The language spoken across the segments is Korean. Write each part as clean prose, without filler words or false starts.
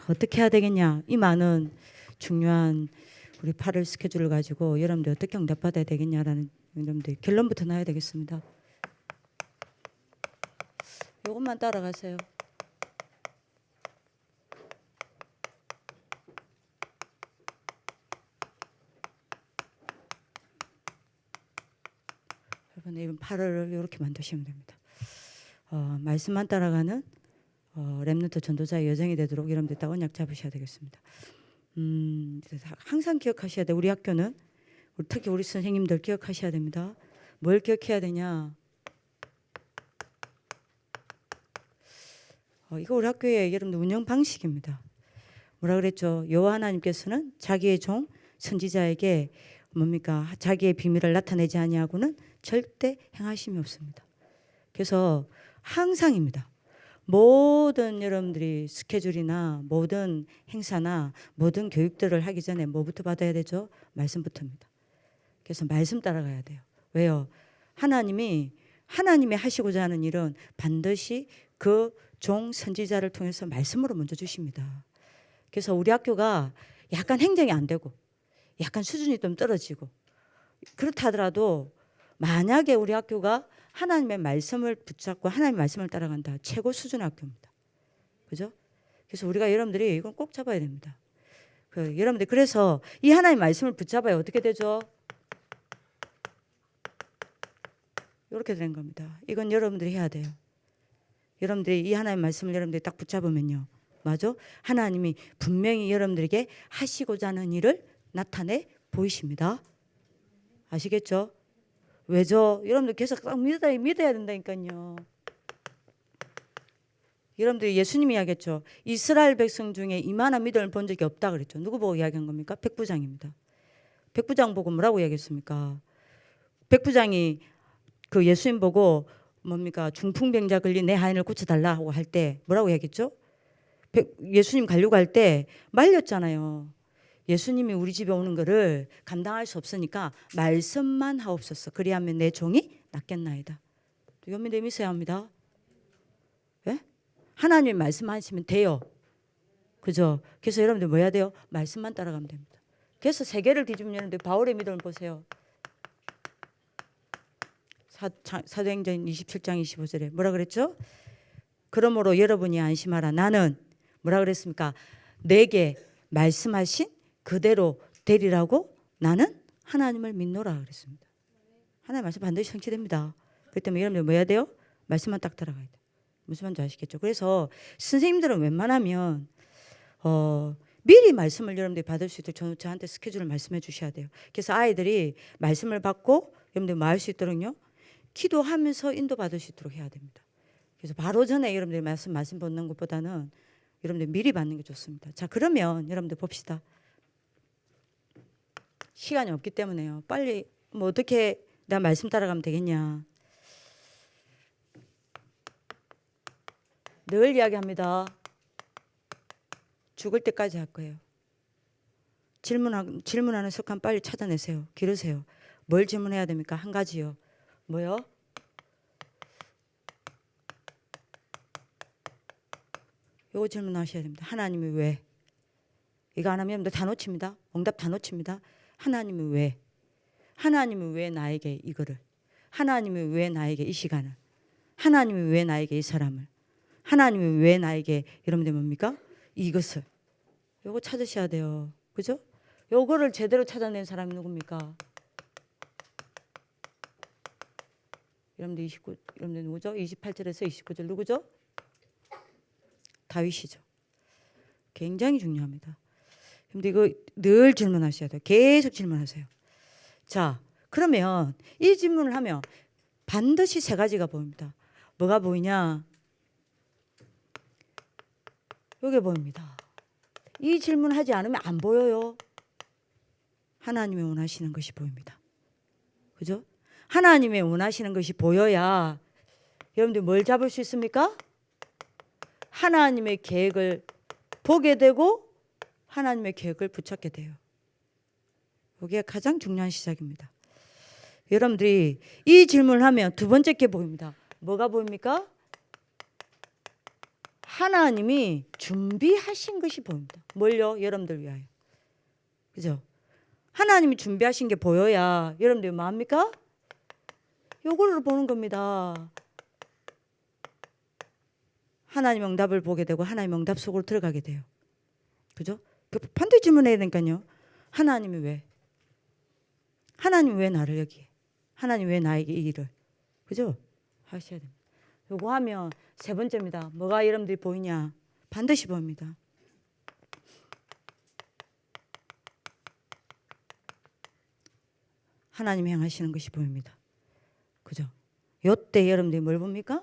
어떻게 해야 되겠냐, 이 많은 중요한 우리 8월 스케줄을 가지고 여러분들 어떻게 응답받아야 되겠냐라는 여러분들 결론부터 나야 되겠습니다. 이것만 따라가세요. 이번 8월을 이렇게 만드시면 됩니다. 말씀만 따라가는 렘넌트 전도자의 여정이 되도록 여러분들 다 언약 잡으셔야 되겠습니다. 항상 기억하셔야 돼. 우리 학교는 특히 우리 선생님들 기억하셔야 됩니다. 뭘 기억해야 되냐? 이거 우리 학교의 여러분들 운영 방식입니다. 뭐라 그랬죠? 여호와 하나님께서는 자기의 종 선지자에게 뭡니까? 자기의 비밀을 나타내지 아니하고는 절대 행하심이 없습니다. 그래서 항상입니다. 모든 여러분들이 스케줄이나 모든 행사나 모든 교육들을 하기 전에 뭐부터 받아야 되죠? 말씀부터입니다. 그래서 말씀 따라가야 돼요. 왜요? 하나님이 하시고자 하는 일은 반드시 그 종 선지자를 통해서 말씀으로 먼저 주십니다. 그래서 우리 학교가 약간 행정이 안 되고 약간 수준이 좀 떨어지고 그렇다 하더라도 만약에 우리 학교가 하나님의 말씀을 붙잡고 하나님의 말씀을 따라간다, 최고 수준 학교입니다. 그죠? 그래서 우리가 여러분들이 이건 꼭 잡아야 됩니다. 여러분들 그래서 이 하나님의 말씀을 붙잡아야 어떻게 되죠? 이렇게 되는 겁니다. 이건 여러분들이 해야 돼요. 여러분들이 이 하나님의 말씀을 여러분들이 딱 붙잡으면요, 맞아? 하나님이 분명히 여러분들에게 하시고자 하는 일을 나타내 보이십니다. 아시겠죠? 왜죠? 여러분들 계속 딱 믿어야 된다니까요. 여러분들이 예수님이 이야기했죠. 이스라엘 백성 중에 이만한 믿음을 본 적이 없다 그랬죠. 누구 보고 이야기한 겁니까? 백부장입니다. 백부장 보고 뭐라고 이야기했습니까? 백부장이 그 예수님 보고 뭡니까? 중풍병자 걸린 내 하인을 고쳐달라고 할 때 뭐라고 이야기했죠? 예수님 가려고 할 때 말렸잖아요. 예수님이 우리 집에 오는 거를 감당할 수 없으니까 말씀만 하옵소서. 그리하면 내 종이 낫겠나이다. 여러분들 믿으셔야 합니다. 예? 하나님이 말씀하시면 돼요. 그죠? 그래서 여러분들 뭐 해야 돼요? 말씀만 따라가면 됩니다. 그래서 세계를 뒤집는 여러분들 바울의 믿음을 보세요. 사도행전 27장 25절에 뭐라 그랬죠? 그러므로 여러분이 안심하라. 나는 뭐라 그랬습니까? 내게 말씀하신 그대로 되리라고 나는 하나님을 믿노라 그랬습니다. 하나님 말씀 반드시 성취됩니다. 그렇기 때문에 여러분들 뭐 해야 돼요? 말씀만 딱 따라가야 돼요. 무슨 말인지 아시겠죠? 그래서 선생님들은 웬만하면 미리 말씀을 여러분들이 받을 수 있도록 저한테 스케줄을 말씀해 주셔야 돼요. 그래서 아이들이 말씀을 받고 여러분들 뭐 할 수 있도록요, 기도하면서 인도받을 수 있도록 해야 됩니다. 그래서 바로 전에 여러분들이 말씀 받는 것보다는 여러분들 미리 받는 게 좋습니다. 자, 그러면 여러분들 봅시다. 시간이 없기 때문에요. 빨리 뭐 어떻게 내가 말씀 따라가면 되겠냐. 늘 이야기합니다. 죽을 때까지 할 거예요. 질문하는 습관 빨리 찾아내세요. 기르세요. 뭘 질문해야 됩니까? 한 가지요. 뭐요? 요거 질문하셔야 됩니다. 하나님이 왜? 이거 안 하면 여러분들 다 놓칩니다. 응답 다 놓칩니다. 하나님이 왜? 하나님이 왜 나에게 이거를? 하나님이 왜 나에게 이 시간을? 하나님이 왜 나에게 이 사람을? 하나님이 왜 나에게 여러분들 뭡니까? 이것을. 요거 찾으셔야 돼요. 그죠? 요거를 제대로 찾아낸 사람이 누굽니까? 여러분들 누구죠? 28절에서 29절 누구죠? 다윗이죠. 굉장히 중요합니다. 근데 이거 늘 질문하셔야 돼요. 계속 질문하세요. 자, 그러면 이 질문을 하면 반드시 세 가지가 보입니다. 뭐가 보이냐? 이게 보입니다. 이 질문하지 않으면 안 보여요. 하나님이 원하시는 것이 보입니다. 그죠? 하나님이 원하시는 것이 보여야 여러분들 뭘 잡을 수 있습니까? 하나님의 계획을 보게 되고 하나님의 계획을 붙잡게 돼요. 이게 가장 중요한 시작입니다. 여러분들이 이 질문을 하면 두 번째 게 보입니다. 뭐가 보입니까? 하나님이 준비하신 것이 보입니다. 뭘요? 여러분들 위하여. 그죠? 하나님이 준비하신 게 보여야 여러분들이 뭐합니까? 요거를 보는 겁니다. 하나님 응답을 보게 되고 하나님 응답 속으로 들어가게 돼요. 그죠? 반드시 질문해야 되니까요. 하나님이 왜? 하나님 왜 나를 여기에? 하나님 왜 나에게 이 일을? 그죠? 하셔야 됩니다. 요거 하면 세 번째입니다. 뭐가 여러분들이 보이냐? 반드시 보입니다. 하나님이 행하시는 것이 보입니다. 그죠? 요때 여러분들이 뭘 봅니까?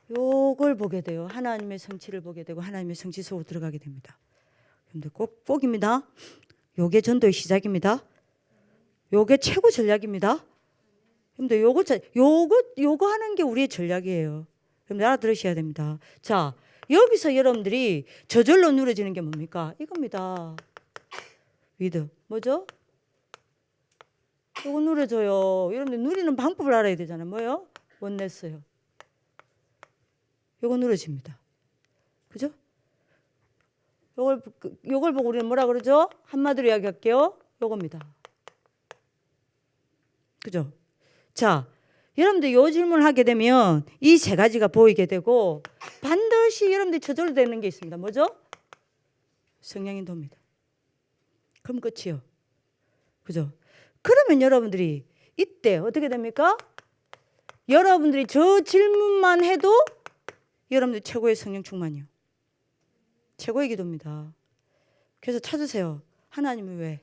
요걸 보게 돼요. 하나님의 성취를 보게 되고 하나님의 성취 속으로 들어가게 됩니다. 여러분들 꼭입니다. 요게 전도의 시작입니다. 요게 최고 전략입니다. 여러분들 요거 하는 게 우리의 전략이에요. 여러분들 알아들으셔야 됩니다. 자, 여기서 여러분들이 저절로 누려지는 게 뭡니까? 이겁니다. 위드. 뭐죠? 요거 누려져요. 여러분들 누리는 방법을 알아야 되잖아요. 뭐요? 원네스요. 요거 누려집니다. 그죠? 요걸 보고 우리는 뭐라 그러죠? 한마디로 이야기할게요. 요겁니다. 그죠? 자, 여러분들 요 질문을 하게 되면 이 세 가지가 보이게 되고 반드시 여러분들이 저절로 되는 게 있습니다. 뭐죠? 성령 인도입니다. 그럼 끝이요. 그죠? 그러면 여러분들이 이때 어떻게 됩니까? 여러분들이 저 질문만 해도 여러분들 최고의 성령 충만이요. 최고의 기도입니다. 그래서 찾으세요. 하나님이 왜?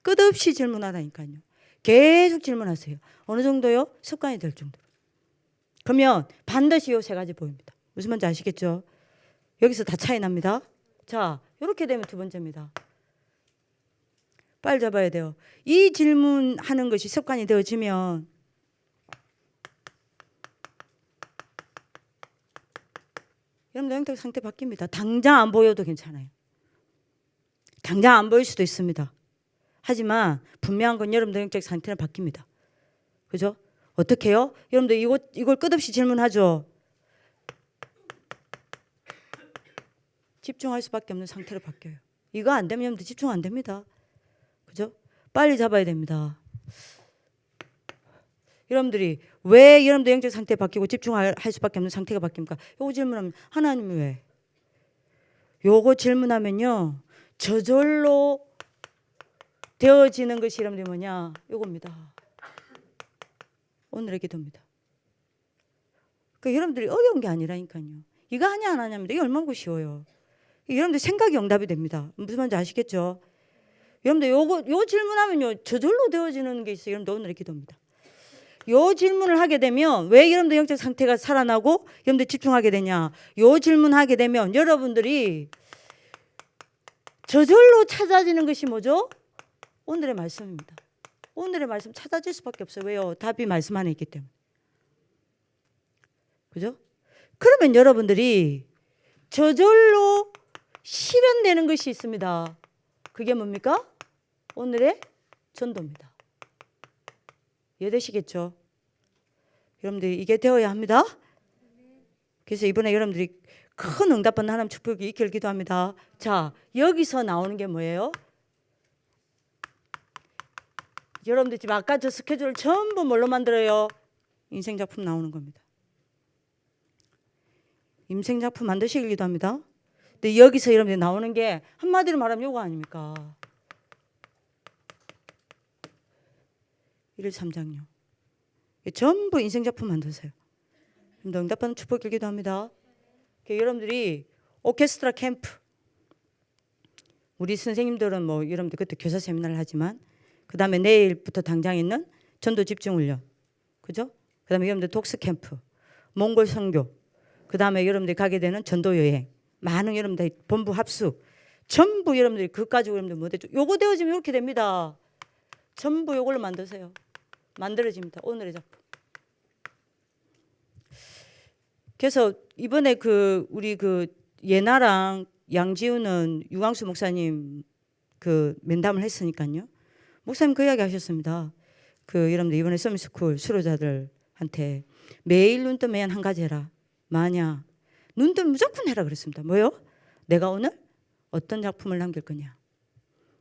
끝없이 질문하라니까요. 계속 질문하세요. 어느 정도요? 습관이 될 정도로. 그러면 반드시 요 세 가지 보입니다. 무슨 말인지 아시겠죠? 여기서 다 차이 납니다. 자, 이렇게 되면 두 번째입니다. 빨리 잡아야 돼요. 이 질문하는 것이 습관이 되어지면 여러분들 영적 상태 바뀝니다. 당장 안 보여도 괜찮아요. 당장 안 보일 수도 있습니다. 하지만 분명한 건 여러분들 영적 상태는 바뀝니다. 그죠? 어떻게 해요? 여러분들 이걸 끝없이 질문하죠. 집중할 수밖에 없는 상태로 바뀌어요. 이거 안 되면 여러분들 집중 안 됩니다. 그죠? 빨리 잡아야 됩니다. 여러분들이 왜 여러분들 영적 상태 바뀌고 집중할 수밖에 없는 상태가 바뀝니까? 요거 질문하면 하나님이 왜? 요거 질문하면요. 저절로 되어지는 것이 여러분들이 뭐냐? 요겁니다. 오늘의 기도입니다. 그러니까 여러분들이 어려운 게 아니라니까요. 이거 하냐 안 하냐입니다. 이게 얼마나 쉬워요. 여러분들 생각이 응답이 됩니다. 무슨 말인지 아시겠죠? 여러분들 요 질문하면요. 저절로 되어지는 게 있어요. 여러분들 오늘의 기도입니다. 요 질문을 하게 되면 왜 여러분들 영적 상태가 살아나고 여러분들 집중하게 되냐? 요 질문하게 되면 여러분들이 저절로 찾아지는 것이 뭐죠? 오늘의 말씀입니다. 오늘의 말씀 찾아질 수밖에 없어요. 왜요? 답이 말씀 안에 있기 때문에. 그죠? 그러면 여러분들이 저절로 실현되는 것이 있습니다. 그게 뭡니까? 오늘의 전도입니다. 이해되시겠죠? 여러분들이 이게 되어야 합니다. 그래서 이번에 여러분들이 큰 응답받는 하나님 축복이 있기를 기도합니다. 자, 여기서 나오는 게 뭐예요? 여러분들 지금 아까 저 스케줄을 전부 뭘로 만들어요? 인생작품 나오는 겁니다. 인생작품 만드시길 기도합니다. 근데 여기서 여러분들이 나오는 게 한마디로 말하면 요거 아닙니까? 1, 3장요. 전부 인생작품 만드세요. 응답받는 축복을 기도합니다. 여러분들이 오케스트라 캠프, 우리 선생님들은 뭐 여러분들 그때 교사 세미나를 하지만 그 다음에 내일부터 당장 있는 전도 집중훈련, 그죠? 그 다음에 여러분들 독서 캠프, 몽골 선교, 그 다음에 여러분들이 가게 되는 전도 여행, 많은 여러분들 본부 합숙, 전부 여러분들이 그것 가지고 여러분들 뭐 되죠? 요거 되어지면 이렇게 됩니다. 전부 요걸로 만드세요. 만들어집니다. 오늘의 작품. 그래서 이번에 우리 예나랑 양지우는 유광수 목사님 면담을 했으니까요. 목사님 그 이야기 하셨습니다. 여러분들 이번에 서밋스쿨 수료자들한테 한테 매일 눈 뜨면 한 가지 해라. 뭐냐? 눈 뜨면 무조건 해라 그랬습니다. 뭐요? 내가 오늘 어떤 작품을 남길 거냐?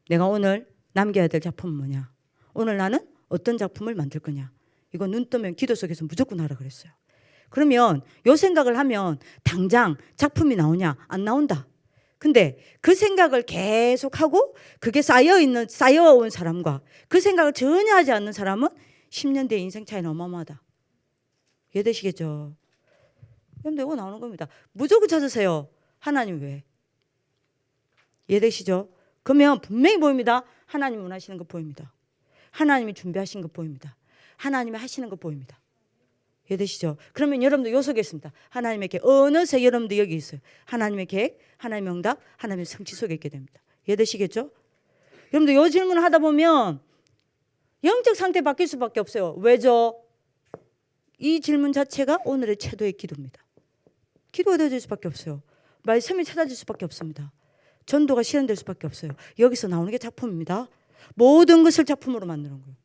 내가 오늘 남겨야 될 작품은 뭐냐? 오늘 나는 어떤 작품을 만들 거냐? 이거 눈 뜨면 기도 속에서 무조건 하라 그랬어요. 그러면 요 생각을 하면 당장 작품이 나오냐? 안 나온다. 근데 그 생각을 계속하고 그게 쌓여온 사람과 그 생각을 전혀 하지 않는 사람은 10년 뒤에 인생 차이는 어마어마하다. 이해되시겠죠? 여러분들 이거 나오는 겁니다. 무조건 찾으세요. 하나님 왜? 이해되시죠? 그러면 분명히 보입니다. 하나님이 원하시는 거 보입니다. 하나님이 준비하신 거 보입니다. 하나님이 하시는 거 보입니다. 이해되시죠? 그러면 여러분들 요 속에 있습니다. 하나님의 계획. 어느새 여러분들 여기 있어요. 하나님의 계획, 하나님의 응답, 하나님의 성취 속에 있게 됩니다. 이해되시겠죠? 여러분들 요 질문을 하다 보면 영적 상태 바뀔 수밖에 없어요. 왜죠? 이 질문 자체가 오늘의 최도의 기도입니다. 기도가 되어질 수밖에 없어요. 말씀이 찾아질 수밖에 없습니다. 전도가 실현될 수밖에 없어요. 여기서 나오는 게 작품입니다. 모든 것을 작품으로 만드는 거예요.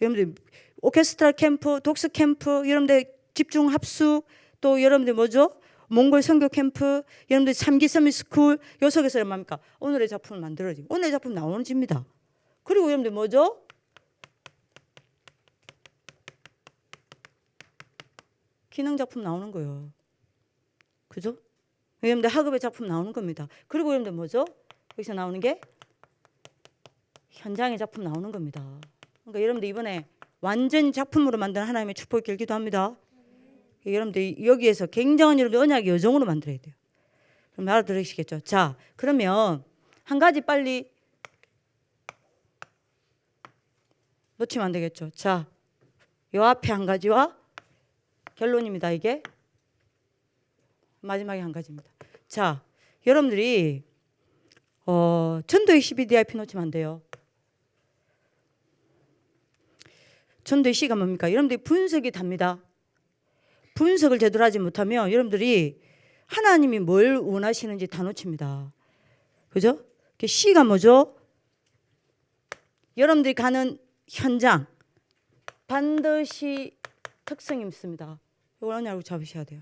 여러분들 오케스트라 캠프, 독서 캠프, 여러분들 집중 합숙, 또 여러분들 뭐죠? 몽골 선교 캠프, 여러분들 3기 서밋 스쿨, 요 속에서 뭡니까? 오늘의 작품을 만들어지. 오늘의 작품 나오는 집니다. 그리고 여러분들 뭐죠? 기능 작품 나오는 거예요. 그죠? 여러분들 학업의 작품 나오는 겁니다. 그리고 여러분들 뭐죠? 여기서 나오는 게 현장의 작품 나오는 겁니다. 그러니까 여러분들 이번에 완전 작품으로 만든 하나님의 축복이 길기도 합니다. 여러분들 여기에서 굉장한 여러분들 언약의 여정으로 만들어야 돼요. 그럼 알아들으시겠죠? 자, 그러면 한 가지 빨리 놓치면 안 되겠죠? 자, 요 앞에 한 가지와 결론입니다. 이게 마지막에 한 가지입니다. 자, 여러분들이 전도의 12DIP 놓치면 안 돼요. 전도의 C가 뭡니까? 여러분들이 분석이 답니다. 분석을 제대로 하지 못하면 여러분들이 하나님이 뭘 원하시는지 다 놓칩니다. 그죠? C가 뭐죠? 여러분들이 가는 현장 반드시 특성이 있습니다. 이걸 언약으로 잡으셔야 돼요.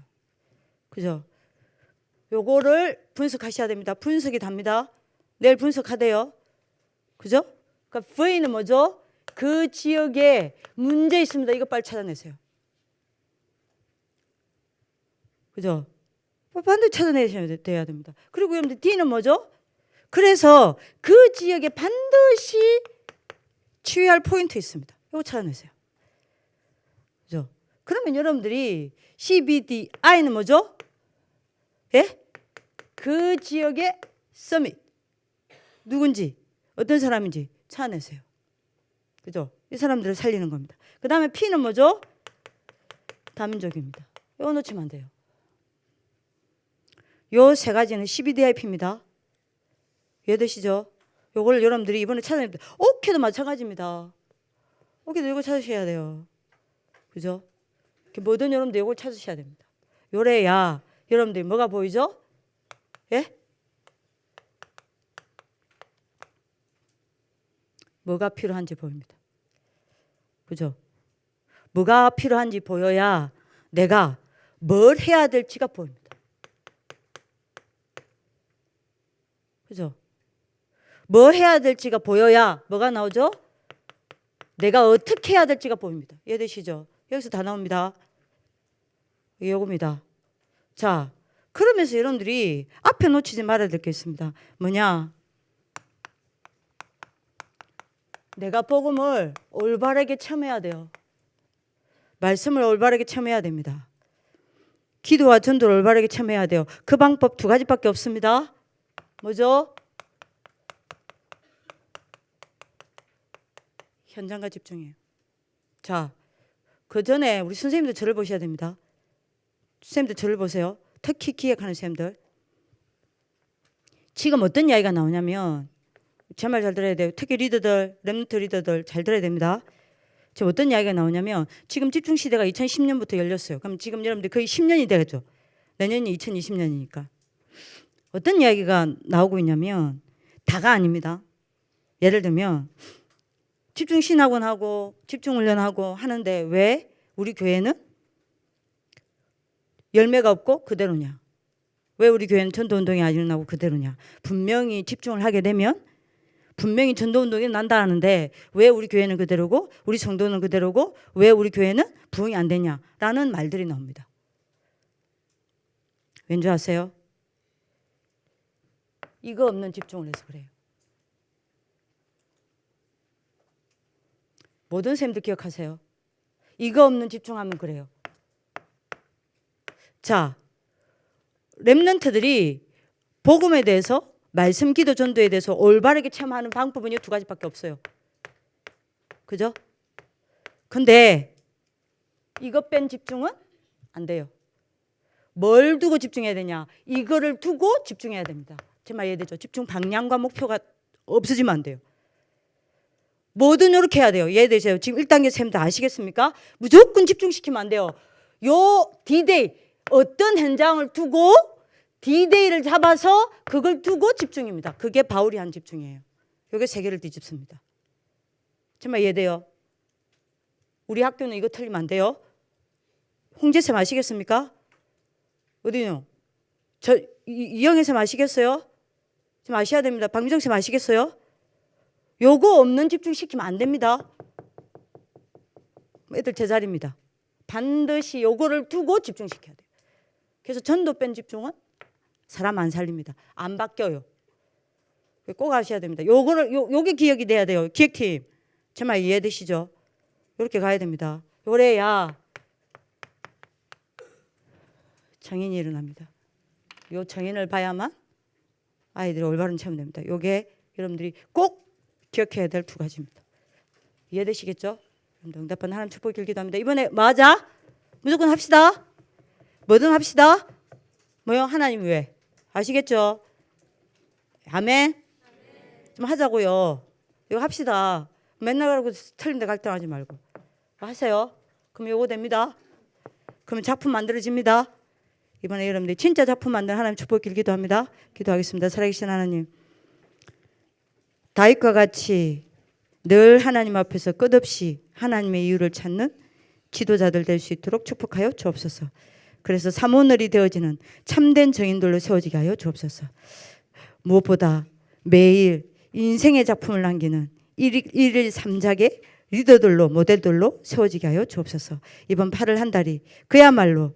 그죠? 요거를 분석하셔야 됩니다. 분석이 답니다. 내일 분석하대요. 그죠? 그러니까 V는 뭐죠? 그 지역에 문제 있습니다. 이거 빨리 찾아내세요. 그죠? 반드시 찾아내셔야 돼야 됩니다. 그리고 여러분들 D는 뭐죠? 그래서 그 지역에 반드시 치유할 포인트 있습니다. 이거 찾아내세요. 그죠? 그러면 여러분들이 CBDI는 뭐죠? 예? 그 지역의 서밋. 누군지, 어떤 사람인지 찾아내세요. 그죠? 이 사람들을 살리는 겁니다. 그 다음에 P는 뭐죠? 다민족입니다. 이거 놓치면 안 돼요. 요 세 가지는 CBDIP입니다. 이해되시죠? 요걸 여러분들이 이번에 찾아내야 돼요. 오케도 마찬가지입니다. 오케도 이거 찾으셔야 돼요. 그죠? 뭐든 여러분들 이걸 찾으셔야 됩니다. 요래야 여러분들이 뭐가 보이죠? 예? 뭐가 필요한지 보입니다. 그죠? 뭐가 필요한지 보여야 내가 뭘 해야 될지가 보입니다. 그죠? 뭘 해야 될지가 보여야 뭐가 나오죠? 내가 어떻게 해야 될지가 보입니다. 이해되시죠? 여기서 다 나옵니다. 요겁니다. 자, 그러면서 여러분들이 앞에 놓치지 말아야 될 게 있습니다. 뭐냐? 내가 복음을 올바르게 참여해야 돼요. 말씀을 올바르게 참여해야 됩니다. 기도와 전도를 올바르게 참여해야 돼요. 그 방법 두 가지밖에 없습니다. 뭐죠? 현장과 집중이에요. 자, 그 전에 우리 선생님들 저를 보셔야 됩니다. 선생님들 저를 보세요. 특히 기획하는 선생님들. 지금 어떤 이야기가 나오냐면 제 말 잘 들어야 돼요. 특히 리더들, 렘넌트 리더들 잘 들어야 됩니다. 지금 어떤 이야기가 나오냐면 지금 집중시대가 2010년부터 열렸어요. 그럼 지금 여러분들 거의 10년이 되겠죠. 내년이 2020년이니까. 어떤 이야기가 나오고 있냐면 다가 아닙니다. 예를 들면 집중신학원하고 집중훈련하고 하는데 왜 우리 교회는 열매가 없고 그대로냐? 왜 우리 교회는 전도운동이 안 일어나고 그대로냐? 분명히 집중을 하게 되면 분명히 전도운동이 난다는데 왜 우리 교회는 그대로고 우리 성도는 그대로고 왜 우리 교회는 부흥이 안 되냐라는 말들이 나옵니다. 왠지 아세요? 이거 없는 집중을 해서 그래요. 모든 쌤들 기억하세요. 이거 없는 집중하면 그래요. 자, 렘넌트들이 복음에 대해서 말씀 기도 전도에 대해서 올바르게 체험하는 방법은 이 두 가지밖에 없어요. 그죠? 근데 이거 뺀 집중은 안 돼요. 뭘 두고 집중해야 되냐? 이거를 두고 집중해야 됩니다. 제 말 이해되죠? 집중 방향과 목표가 없어지면 안 돼요. 뭐든 이렇게 해야 돼요. 이해되세요? 지금 1단계 쌤 다 아시겠습니까? 무조건 집중시키면 안 돼요. 요 D-Day 어떤 현장을 두고 D-Day를 잡아서 그걸 두고 집중입니다. 그게 바울이 한 집중이에요. 이게 세계를 뒤집습니다. 정말 이해돼요? 우리 학교는 이거 틀리면 안 돼요. 홍재쌤 아시겠습니까? 어디요? 저 이영애쌤 아시겠어요? 좀 아셔야 됩니다. 박미정쌤 아시겠어요? 요거 없는 집중시키면 안 됩니다. 애들 제자리입니다. 반드시 요거를 두고 집중시켜야 돼요. 그래서 전도 뺀 집중은 사람 안 살립니다. 안 바뀌어요. 꼭 아셔야 됩니다. 요게 기억이 돼야 돼요. 기획팀. 제 말 이해되시죠? 이렇게 가야 됩니다. 요래야 정인이 일어납니다. 요 정인을 봐야만 아이들이 올바른 체험이 됩니다. 요게 여러분들이 꼭 기억해야 될 두 가지입니다. 이해되시겠죠? 응답하는 하나님 축복 길기도 합니다. 이번에 맞아? 무조건 합시다. 뭐든 합시다. 뭐요? 하나님 왜? 아시겠죠? 아멘? 좀 하자고요. 이거 합시다. 맨날 그러고 틀린데 갈등하지 말고. 하세요. 그럼 요거 됩니다. 그러면 작품 만들어집니다. 이번에 여러분들 진짜 작품 만드는 하나님 축복 길기도 합니다. 기도하겠습니다. 살아계신 하나님. 다윗과 같이 늘 하나님 앞에서 끝없이 하나님의 이유를 찾는 지도자들 될 수 있도록 축복하여 주옵소서. 그래서 사모늘이 되어지는 참된 정인들로 세워지게 하여 주옵소서. 무엇보다 매일 인생의 작품을 남기는 일일 삼작의 리더들로 모델들로 세워지게 하여 주옵소서. 이번 8월 한 달이 그야말로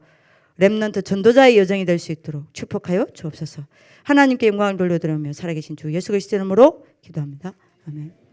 렘넌트 전도자의 여정이 될 수 있도록 축복하여 주옵소서. 하나님께 영광을 돌려드리며 살아계신 주 예수 그리스도 이름으로 기도합니다. 아멘.